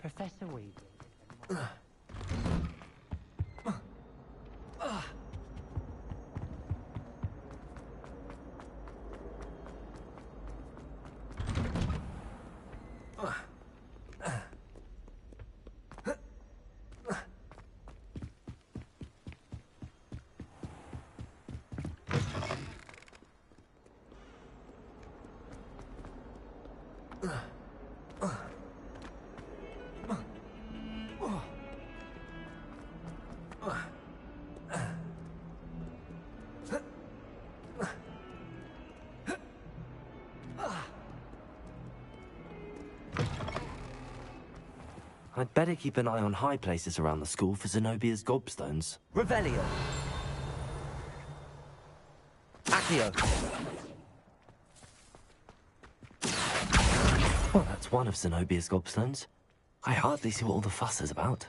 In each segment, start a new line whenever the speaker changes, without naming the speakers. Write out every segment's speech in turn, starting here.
Professor Weasley.
I'd better keep an eye on high places around the school for Zenobia's gobstones.
Revelio. Accio.
Well, that's one of Zenobia's gobstones. I hardly see what all the fuss is about.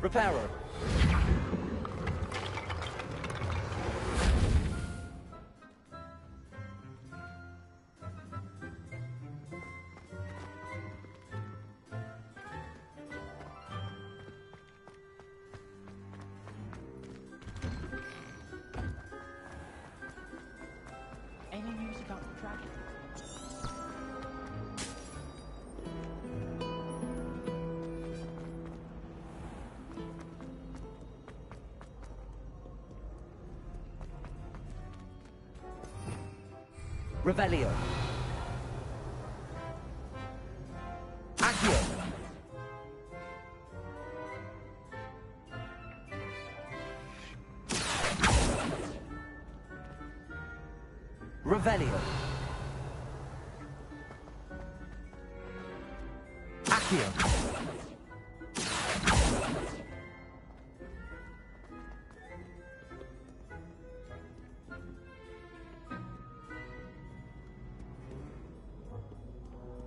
Reparo.
Any news about the dragon?
Revelio. Accio. Revelio. Accio.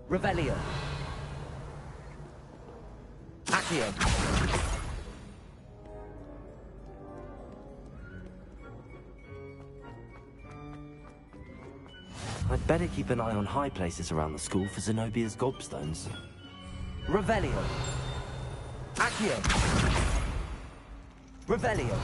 Revelio. Accio.
I'd better keep an eye on high places around the school for Zenobia's gobstones.
Revelio. Accio. Revelio.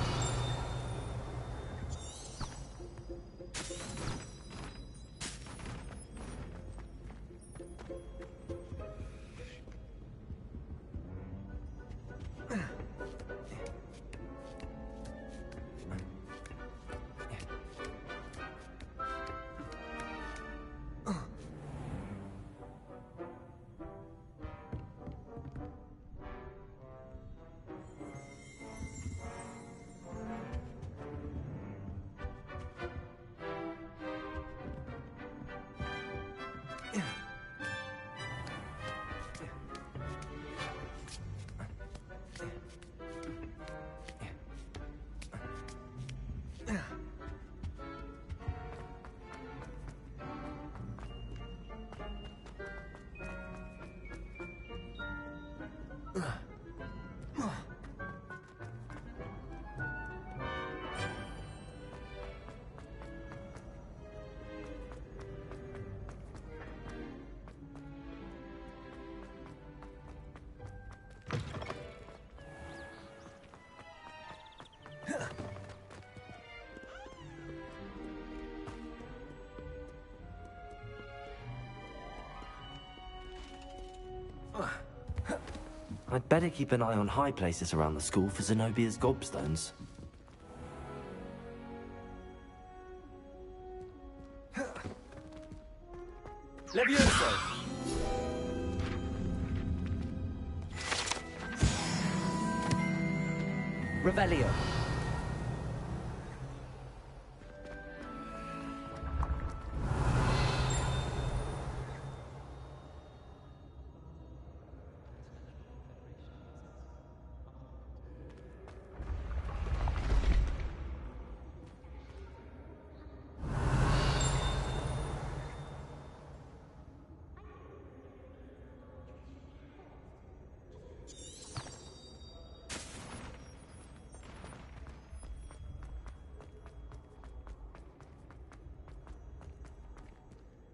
I'd better keep an eye on high places around the school for Zenobia's gobstones.
Levioso! Revelio.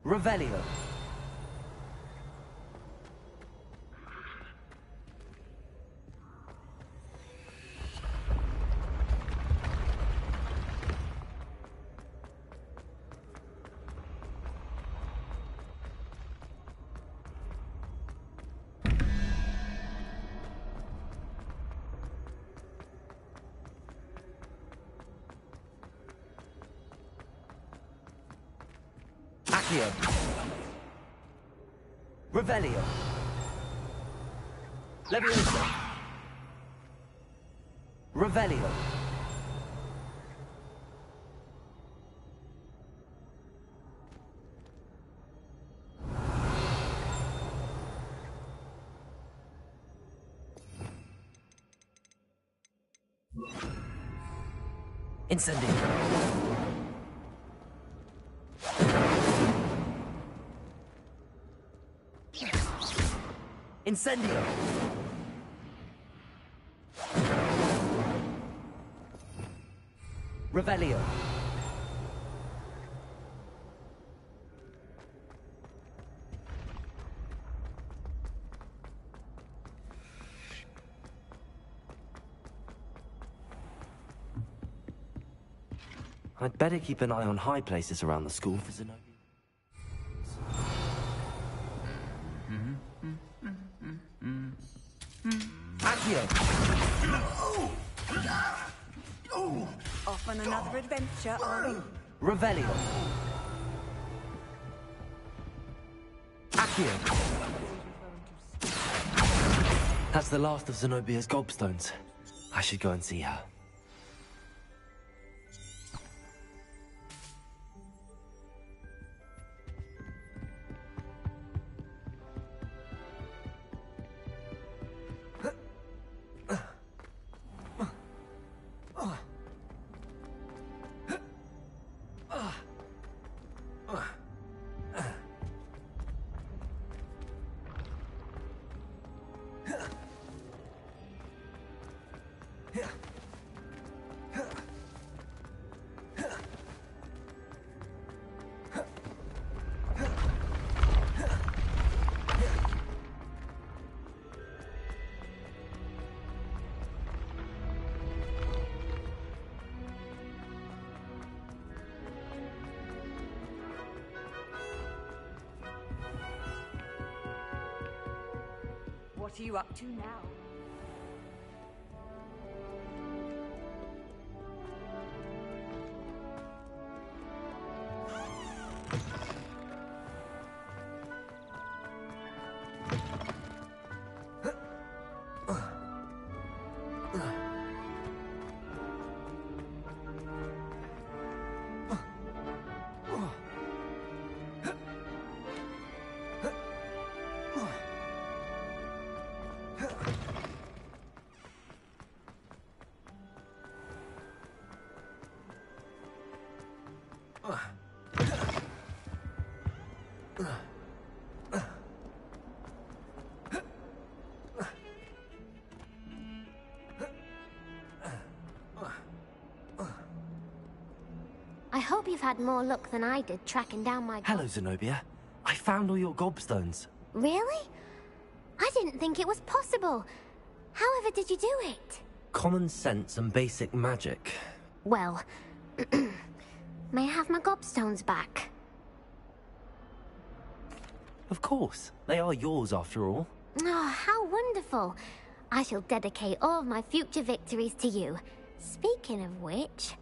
Revelio. Accio. Revelio. Levioso. Revelio. Incendio. Incendio! Revelio.
I'd better keep an eye on high places around the school for Zenobia.
Off on another adventure, are we?
Revelio. Accio.
That's the last of Zenobia's gobstones. I should go and see her.
What are you up to now?
I hope you've had more luck than I did tracking down my...
Hello, Zenobia. I found all your gobstones.
Really? I didn't think it was possible. However did you do it?
Common sense and basic magic.
Well, may I have my gobstones back?
Of course. They are yours, after all.
Oh, how wonderful. I shall dedicate all of my future victories to you. Speaking of which,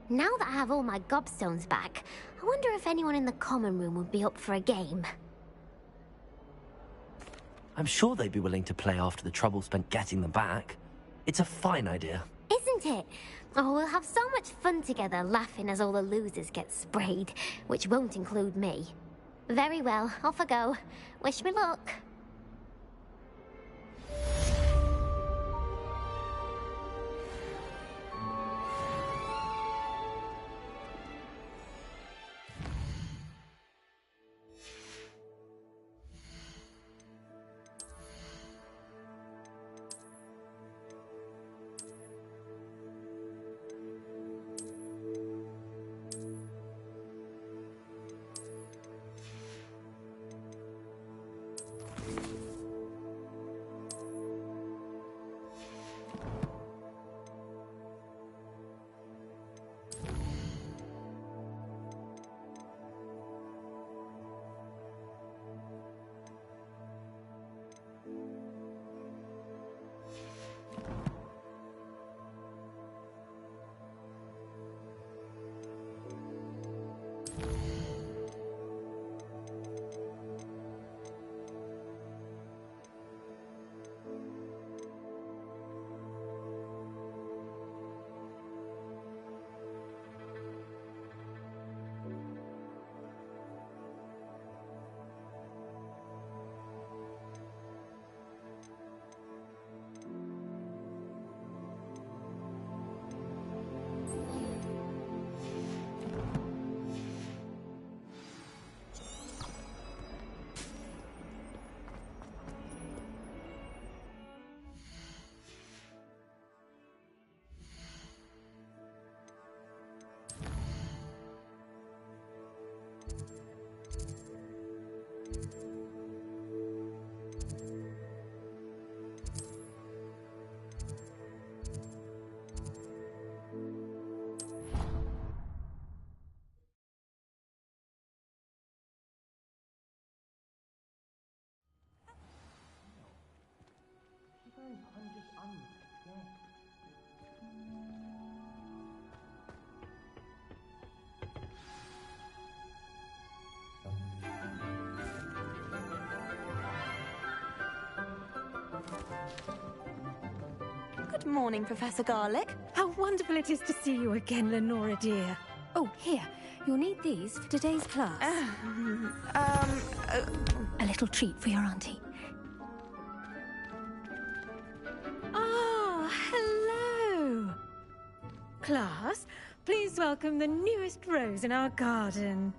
now that I have all my gobstones back, I wonder if anyone in the common room would be up for a game.
I'm sure they'd be willing to play after the trouble spent getting them back. It's a fine idea.
Isn't it? Oh, we'll have so much fun together laughing as all the losers get sprayed, which won't include me. Very well, off I go. Wish me luck.
Good morning, Professor Garlick.
How wonderful it is to see you again, Lenora dear. Oh, here. You'll need these for today's class. A little treat for your auntie. Ah, hello. Class, please welcome the newest rose in our garden.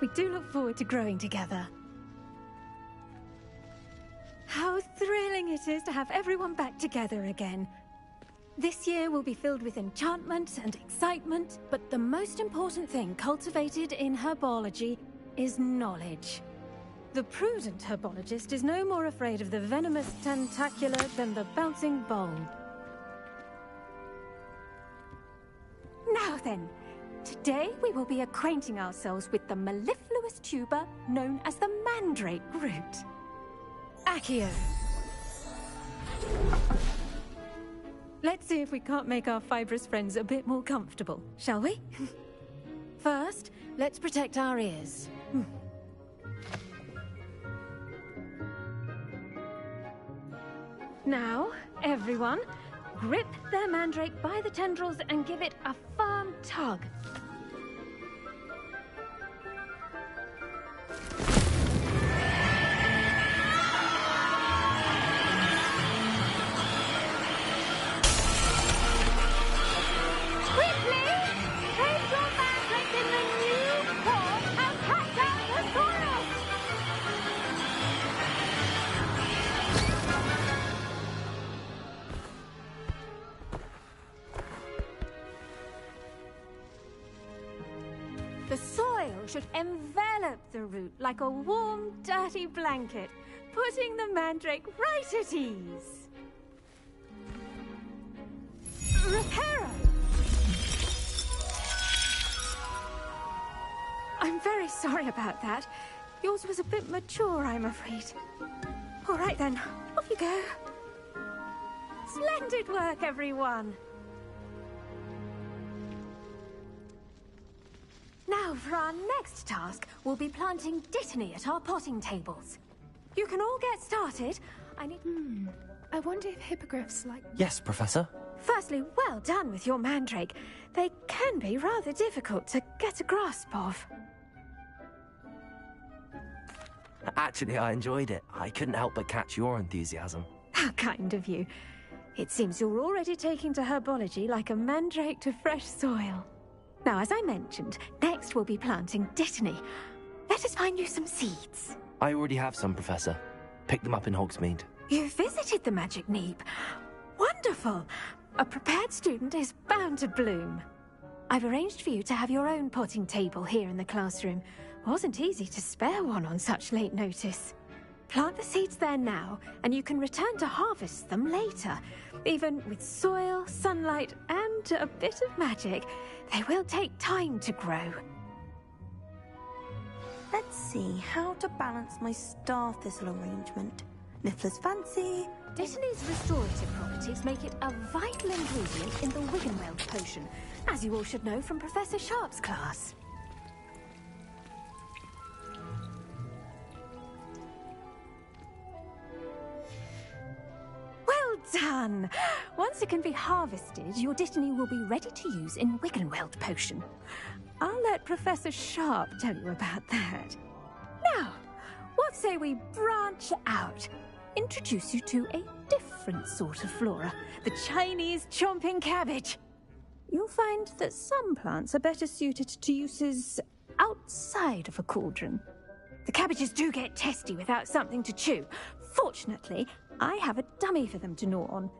We do look forward to growing together. How thrilling it is to have everyone back together again. This year will be filled with enchantment and excitement, but the most important thing cultivated in herbology is knowledge. The prudent herbologist is no more afraid of the venomous tentacular than the bouncing bulb. Now then, today we will be acquainting ourselves with the mellifluous tuber known as the mandrake root. Accio. Let's see if we can't make our fibrous friends a bit more comfortable, shall we? First, let's protect our ears. Now, everyone, grip their mandrake by the tendrils and give it a firm tug. The soil should envelop the root like a warm, dirty blanket, putting the mandrake right at ease. Reparo! I'm very sorry about that. Yours was a bit mature, I'm afraid. All right then, off you go. Splendid work, everyone. Now, for our next task, we'll be planting Dittany at our potting tables. You can all get started.
I wonder if hippogriffs like...
Yes, Professor.
Firstly, well done with your mandrake. They can be rather difficult to get a grasp of.
Actually, I enjoyed it. I couldn't help but catch your enthusiasm.
How kind of you. It seems you're already taking to herbology like a mandrake to fresh soil. Now, as I mentioned, next we'll be planting Dittany. Let us find you some seeds.
I already have some, Professor. Picked them up in Hogsmeade.
You visited the Magic Neep. Wonderful! A prepared student is bound to bloom. I've arranged for you to have your own potting table here in the classroom. Wasn't easy to spare one on such late notice. Plant the seeds there now, and you can return to harvest them later. Even with soil, sunlight, and a bit of magic, they will take time to grow.
Let's see how to balance my star thistle arrangement. Niffler's fancy.
Dittany's restorative properties make it a vital ingredient in the Wiggenweld potion, as you all should know from Professor Sharp's class. Well done! Once it can be harvested, your Dittany will be ready to use in Wiggenweld potion. I'll let Professor Sharp tell you about that. Now, what say we branch out? Introduce you to a different sort of flora, the Chinese chomping cabbage. You'll find that some plants are better suited to uses outside of a cauldron. The cabbages do get testy without something to chew. Fortunately, I have a dummy for them to gnaw on.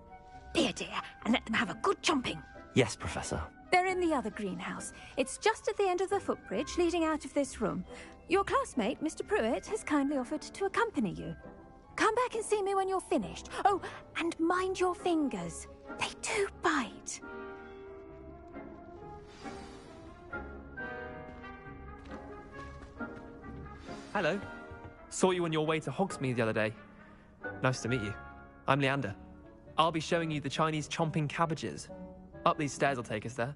Be a dear and let them have a good chomping.
Yes, Professor.
They're in the other greenhouse. It's just at the end of the footbridge leading out of this room. Your classmate, Mr. Pruitt, has kindly offered to accompany you. Come back and see me when you're finished. Oh, and mind your fingers. They do bite.
Hello. Saw you on your way to Hogsmeade the other day. Nice to meet you. I'm Leander. I'll be showing you the Chinese chomping cabbages. Up these stairs will take us there.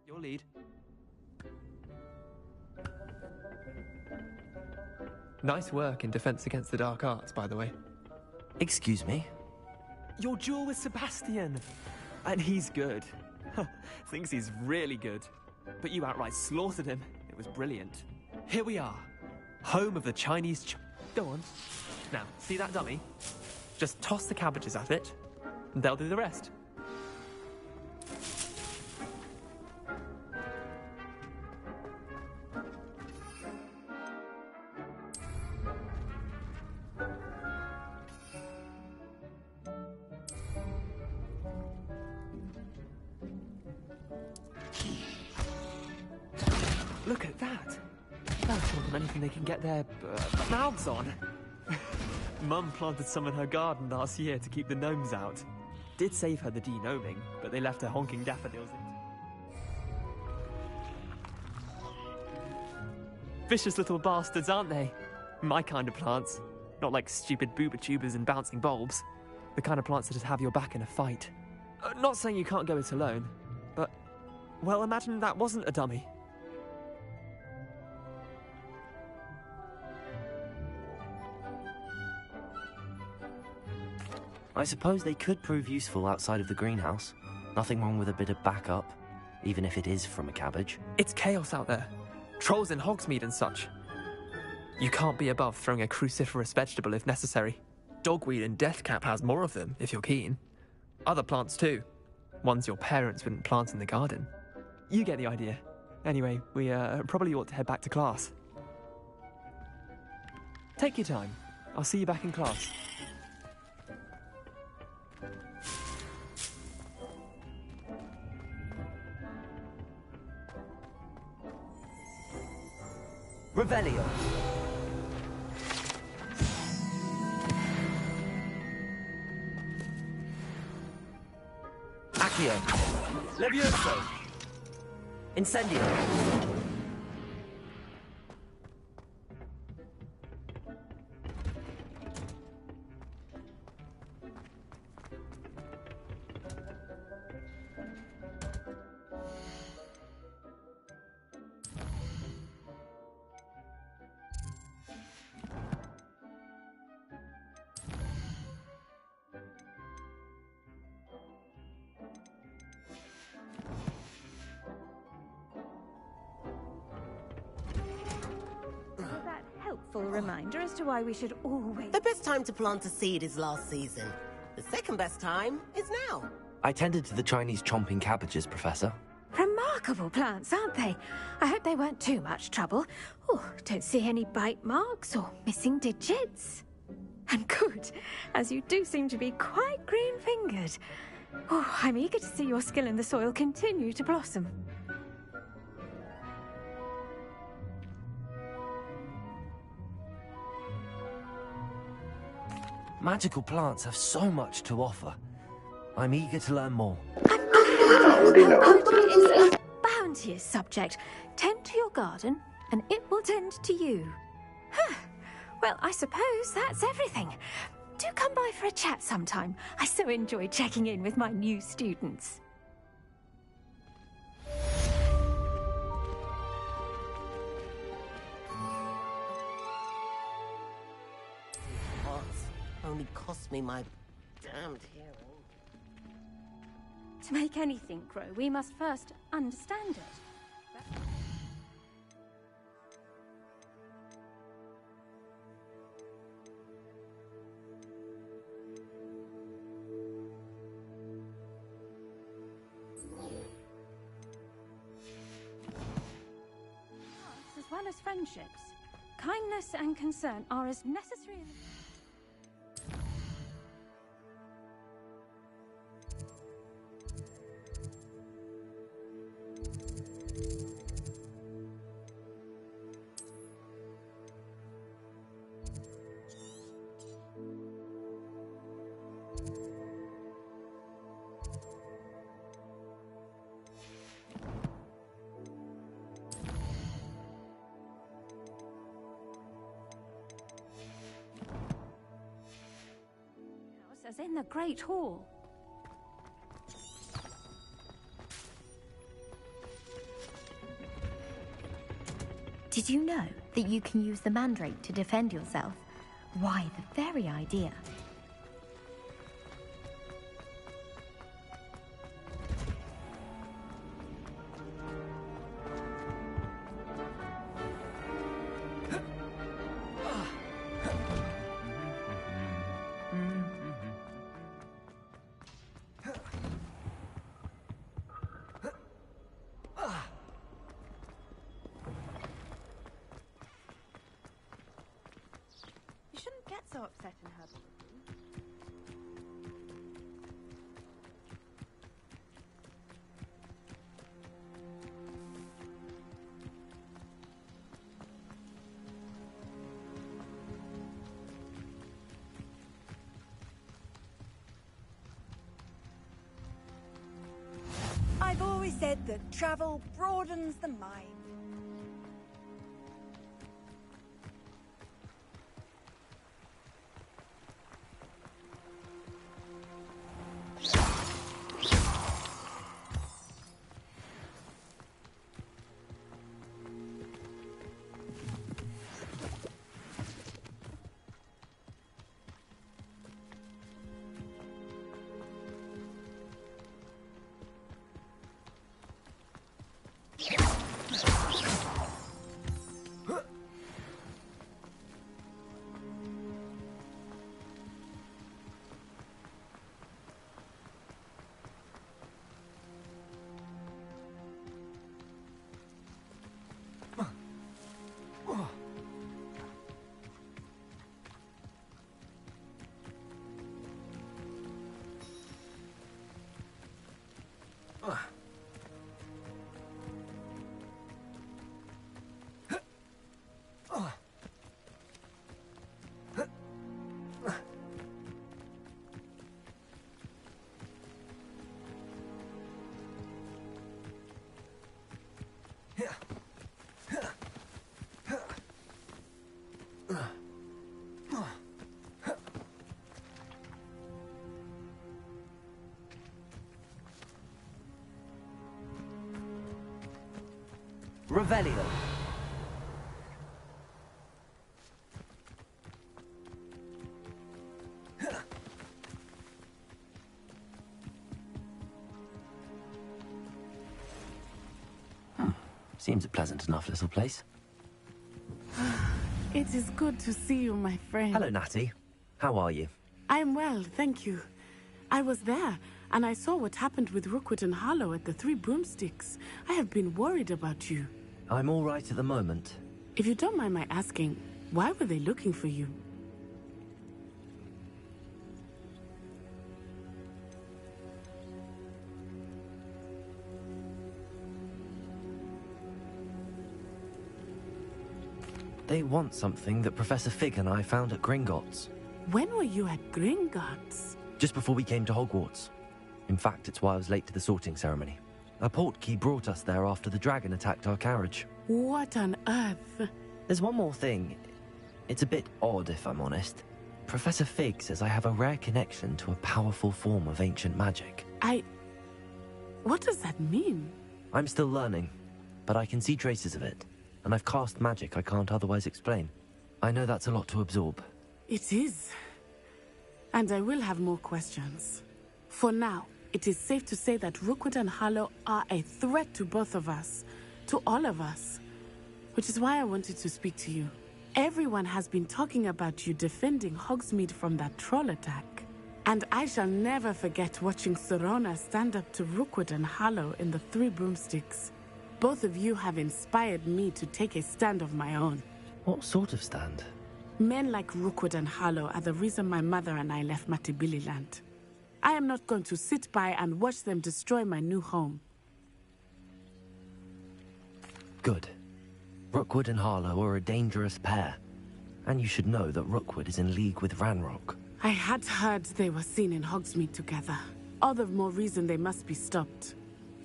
Your lead. Nice work in Defense Against the Dark Arts, by the way.
Excuse me?
Your duel with Sebastian! And he's good. Thinks he's really good. But you outright slaughtered him. It was brilliant. Here we are. Home of the Chinese Go on. Now, see that dummy? Just toss the cabbages at it, and they'll do the rest. Look at that! They'll chomp on anything they can get their mouths on. Mum planted some in her garden last year to keep the gnomes out. Did save her the de-gnoming, but they left her honking daffodils in. Vicious little bastards, aren't they? My kind of plants. Not like stupid booba tubers and bouncing bulbs. The kind of plants that just have your back in a fight. Not saying you can't go it alone, but... well, imagine that wasn't a dummy.
I suppose they could prove useful outside of the greenhouse. Nothing wrong with a bit of backup, even if it is from a cabbage.
It's chaos out there. Trolls in Hogsmeade and such. You can't be above throwing a cruciferous vegetable if necessary. Dogweed and deathcap has more of them, if you're keen. Other plants too. Ones your parents wouldn't plant in the garden. You get the idea. Anyway, we probably ought to head back to class. Take your time. I'll see you back in class.
Revelio. Accio.
Levioso!
Incendio.
Reminder as to why we should always...
The best time to plant a seed is last season. The second best time is now.
I tended to the Chinese chomping cabbages, Professor.
Remarkable plants, aren't they? I hope they weren't too much trouble. Oh, don't see any bite marks or missing digits. And good, as you do seem to be quite green-fingered. Oh, I'm eager to see your skill in the soil continue to blossom.
Magical plants have so much to offer. I'm eager to learn more.
Bounty is a bounteous subject. Tend to your garden, and it will tend to you. Well, I suppose that's everything. Do come by for a chat sometime. I so enjoy checking in with my new students.
Only cost me my damned hearing.
To make anything grow, we must first understand it. As well as friendships, kindness and concern are as necessary as... as in the Great Hall.
Did you know that you can use the mandrake to defend yourself? Why, the very idea.
So upset in her.
I've always said that travel broadens the mind.
Revelio.
Seems a pleasant enough little place.
It is good to see you, my friend.
Hello, Natty. How are you?
I am well, thank you. I was there, and I saw what happened with Rookwood and Harlow at the Three Broomsticks. I have been worried about you.
I'm all right at the moment.
If you don't mind my asking, why were they looking for you?
They want something that Professor Fig and I found at Gringotts.
When were you at Gringotts?
Just before we came to Hogwarts. In fact, it's why I was late to the sorting ceremony. A portkey brought us there after the dragon attacked our carriage.
What on earth?
There's one more thing. It's a bit odd, if I'm honest. Professor Fig says I have a rare connection to a powerful form of ancient magic.
What does that mean?
I'm still learning, but I can see traces of it. And I've cast magic I can't otherwise explain. I know that's a lot to absorb.
It is. And I will have more questions. For now, it is safe to say that Rookwood and Harlow are a threat to both of us. To all of us. Which is why I wanted to speak to you. Everyone has been talking about you defending Hogsmeade from that troll attack. And I shall never forget watching Serona stand up to Rookwood and Harlow in the Three Broomsticks. Both of you have inspired me to take a stand of my own.
What sort of stand?
Men like Rookwood and Harlow are the reason my mother and I left Matabeleland. I am not going to sit by and watch them destroy my new home.
Good. Rookwood and Harlow are a dangerous pair. And you should know that Rookwood is in league with Ranrock.
I had heard they were seen in Hogsmeade together. All the more reason they must be stopped.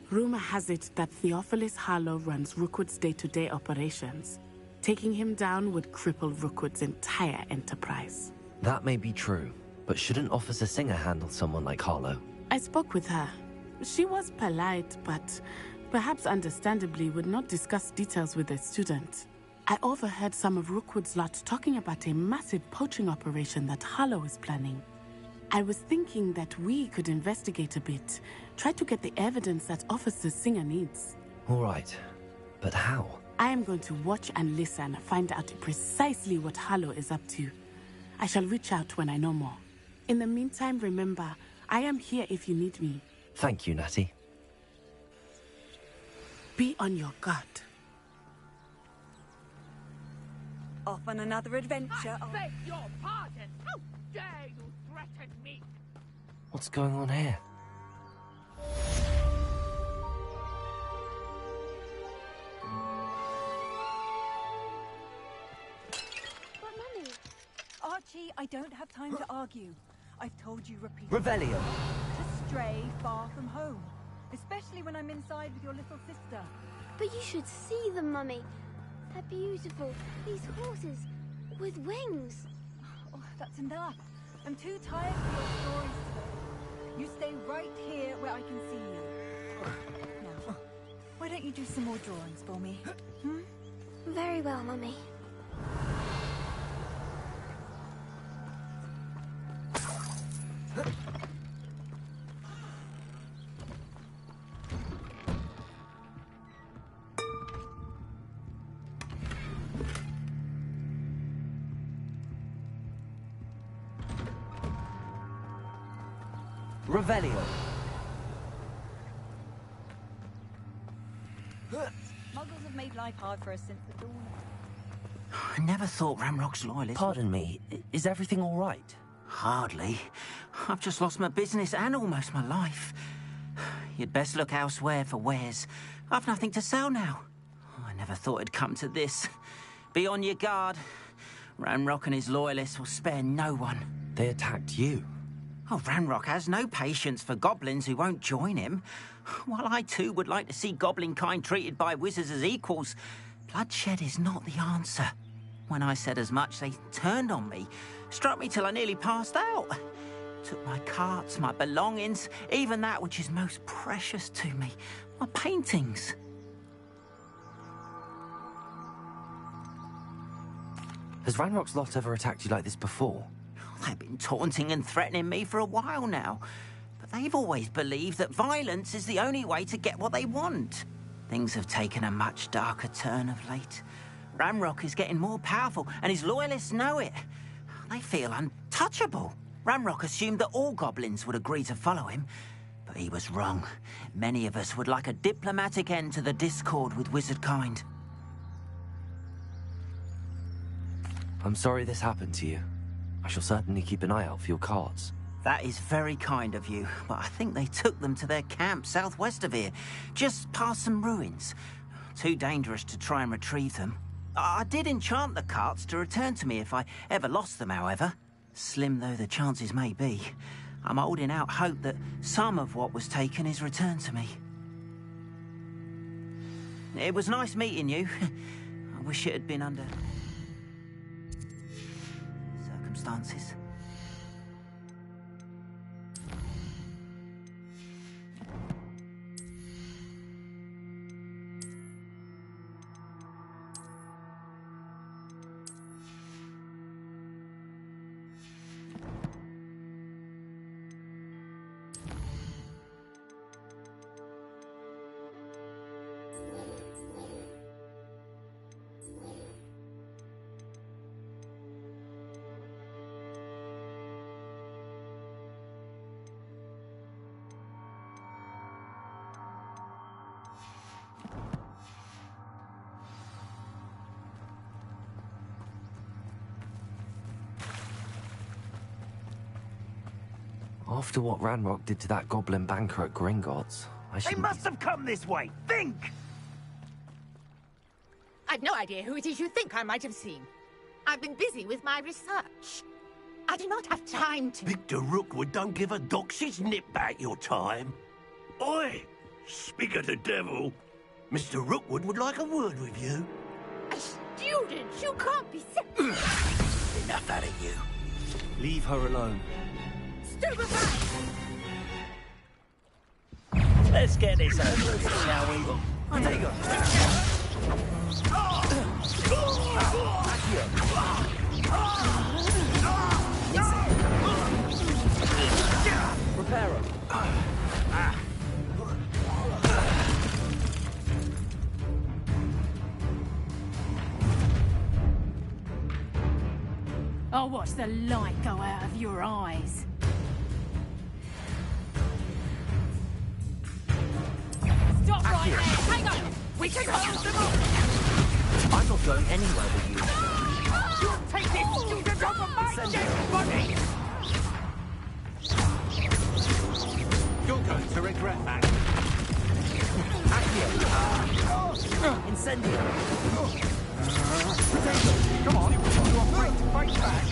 Rumor has it that Theophilus Harlow runs Rookwood's day-to-day operations. Taking him down would cripple Rookwood's entire enterprise.
That may be true, but shouldn't Officer Singer handle someone like Harlow?
I spoke with her. She was polite, but perhaps understandably would not discuss details with a student. I overheard some of Rookwood's lot talking about a massive poaching operation that Harlow is planning. I was thinking that we could investigate a bit, try to get the evidence that Officer Singer needs.
All right, but how?
I am going to watch and listen, find out precisely what Harlow is up to. I shall reach out when I know more. In the meantime, remember, I am here if you need me.
Thank you, Natty.
Be on your guard.
Off on another adventure.
I beg your pardon! How dare you threaten me?
What's going on here?
But Mummy...
Archie, I don't have time to argue. I've told you repeatedly.
Revelio.
To stray far from home. Especially when I'm inside with your little sister.
But you should see them, Mummy. They're beautiful. These horses with wings.
Oh, that's enough. I'm too tired for your stories today. You stay right here where I can see you. Now, why don't you do some more drawings for me? Hmm?
Very well, Mummy.
Revelio.
Muggles have made life hard for us since the dawn.
I never thought Ramrock's loyalists...
Pardon me, is everything all right?
Hardly. I've just lost my business and almost my life. You'd best look elsewhere for wares. I've nothing to sell now. I never thought it'd come to this. Be on your guard. Ranrock and his loyalists will spare no one.
They attacked you.
Oh, Ranrock has no patience for goblins who won't join him. While I too would like to see goblin kind treated by wizards as equals, bloodshed is not the answer. When I said as much, they turned on me, struck me till I nearly passed out. Took my carts, my belongings, even that which is most precious to me, my paintings.
Has Ranrock's lot ever attacked you like this before?
They've been taunting and threatening me for a while now. But they've always believed that violence is the only way to get what they want. Things have taken a much darker turn of late. Ranrock is getting more powerful, and his loyalists know it. They feel untouchable. Ranrock assumed that all goblins would agree to follow him, but he was wrong. Many of us would like a diplomatic end to the discord with wizard kind.
I'm sorry this happened to you. I shall certainly keep an eye out for your carts.
That is very kind of you, but I think they took them to their camp southwest of here, just past some ruins. Too dangerous to try and retrieve them. I did enchant the carts to return to me if I ever lost them, however. Slim though the chances may be, I'm holding out hope that some of what was taken is returned to me. It was nice meeting you. I wish it had been under circumstances.
After what Ranrock did to that goblin banker at Gringotts, I should...
They must have come this way! Think!
I've no idea who it is you think I might have seen. I've been busy with my research. I do not have time to...
Victor Rookwood don't give a doxy's nip back your time. Oi! Speak of the devil. Mr. Rookwood would like a word with you.
A student? You can't be...
Enough out of you.
Leave her alone.
Let's get this over with, shall we? Take her.
Prepare her.
I'll watch the light go out of your eyes. Stop right there! Hang on! We can hold them up!
I'm not going anywhere with you.
You'll take this student off of my dead body!
You're going to regret that.
Incendio.
Come on, you're afraid to fight back.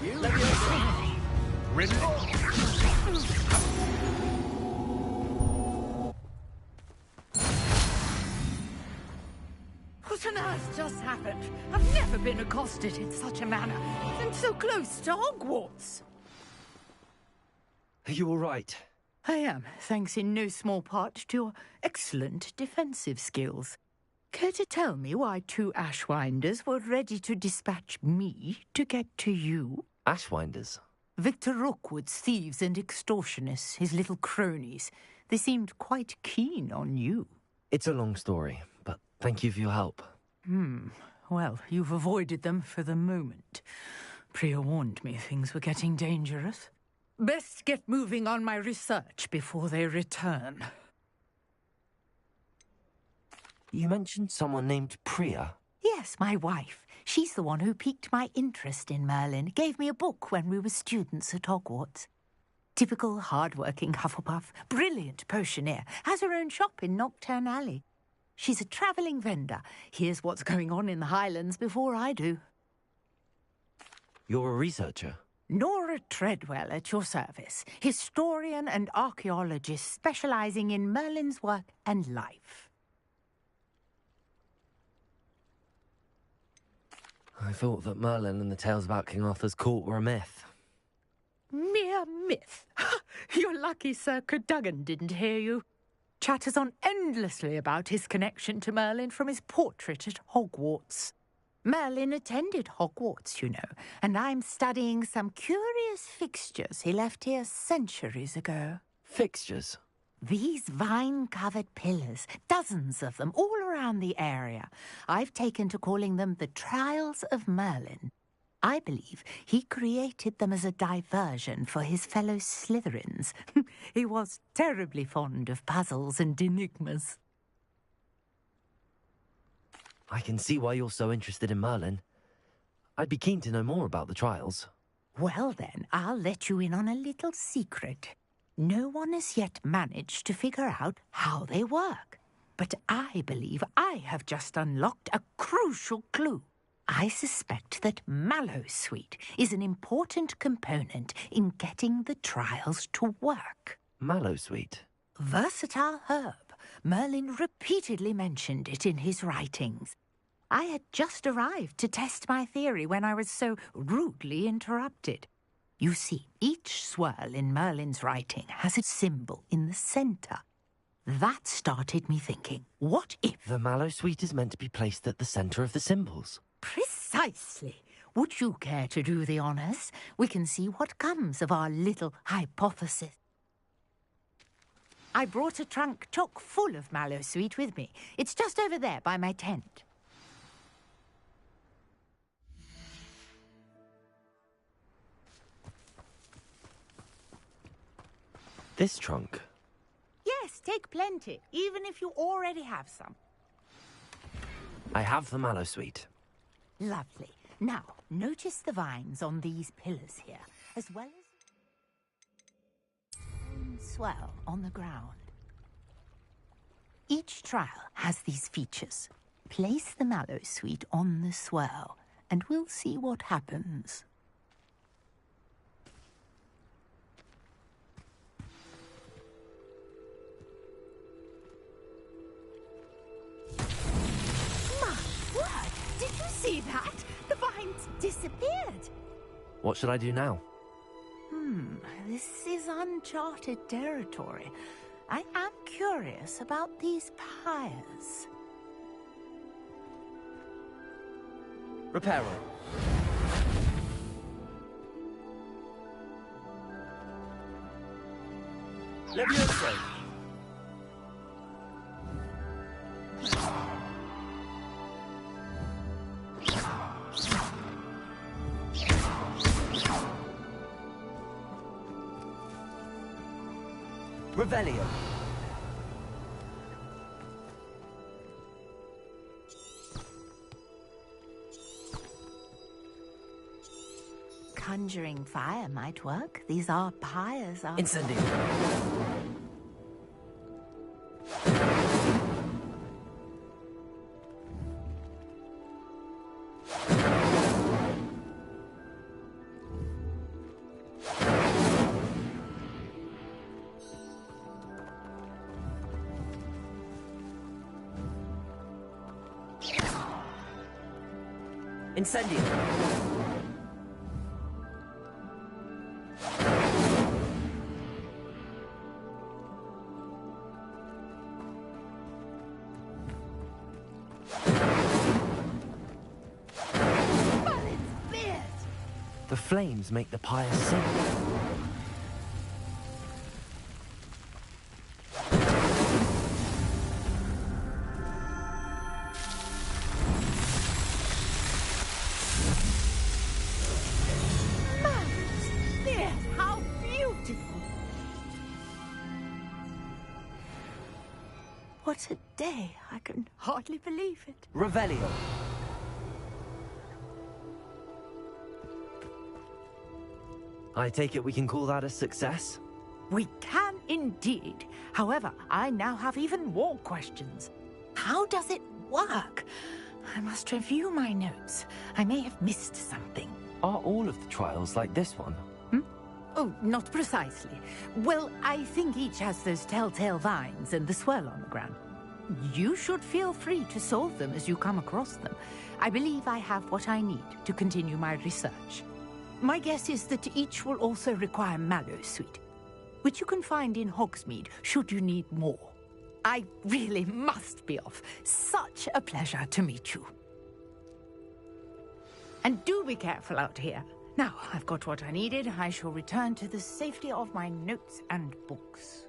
You let me Really?
What on earth just happened? I've never been accosted in such a manner. I'm so close to Hogwarts.
Are you all right?
I am, thanks in no small part to your excellent defensive skills. Care to tell me why two Ashwinders were ready to dispatch me to get to you?
Ashwinders?
Victor Rookwood's thieves and extortionists, his little cronies. They seemed quite keen on you.
It's a long story, but thank you for your help.
Well, you've avoided them for the moment. Priya warned me things were getting dangerous. Best get moving on my research before they return.
You mentioned someone named Priya?
Yes, my wife. She's the one who piqued my interest in Merlin. Gave me a book when we were students at Hogwarts. Typical hard-working Hufflepuff, brilliant potioneer, has her own shop in Nocturne Alley. She's a travelling vendor. Hears what's going on in the Highlands before I do.
You're a researcher?
Nora Treadwell at your service. Historian and archaeologist specialising in Merlin's work and life.
I thought that Merlin and the tales about King Arthur's court were a myth.
Mere myth. You're lucky Sir Cadogan didn't hear you. Chatters on endlessly about his connection to Merlin from his portrait at Hogwarts. Merlin attended Hogwarts, you know, and I'm studying some curious fixtures he left here centuries ago.
Fixtures?
These vine-covered pillars, dozens of them, all around the area. I've taken to calling them the Trials of Merlin. I believe he created them as a diversion for his fellow Slytherins. He was terribly fond of puzzles and enigmas.
I can see why you're so interested in Merlin. I'd be keen to know more about the trials.
Well then, I'll let you in on a little secret. No one has yet managed to figure out how they work. But I believe I have just unlocked a crucial clue. I suspect that Mallowsweet is an important component in getting the trials to work.
Mallowsweet?
Versatile herb. Merlin repeatedly mentioned it in his writings. I had just arrived to test my theory when I was so rudely interrupted. You see, each swirl in Merlin's writing has a symbol in the centre. That started me thinking, what if...
The Mallowsweet is meant to be placed at the centre of the symbols.
Precisely. Would you care to do the honours? We can see what comes of our little hypothesis. I brought a trunk chock full of Mallowsweet with me. It's just over there by my tent.
This trunk?
Yes, take plenty, even if you already have some.
I have the Mallowsweet.
Lovely. Now, notice the vines on these pillars here, as well as a swell on the ground. Each trial has these features. Place the Mallowsweet on the swirl, and we'll see what happens. Did you see that? The vines disappeared.
What should I do now?
This is uncharted territory. I am curious about these pyres.
Reparo. Levioso. Revelio.
Conjuring fire might work. These are pyres, aren't
Incendio. Incendio.
The flames make the pyre sing.
How beautiful! What a day! I can hardly believe it.
Revelio.
I take it we can call that a success?
We can indeed. However, I now have even more questions. How does it work? I must review my notes. I may have missed something.
Are all of the trials like this one?
Oh, not precisely. Well, I think each has those telltale vines and the swirl on the ground. You should feel free to solve them as you come across them. I believe I have what I need to continue my research. My guess is that each will also require Mallowsweet, which you can find in Hogsmeade should you need more. I really must be off. Such a pleasure to meet you. And do be careful out here. Now, I've got what I needed. I shall return to the safety of my notes and books.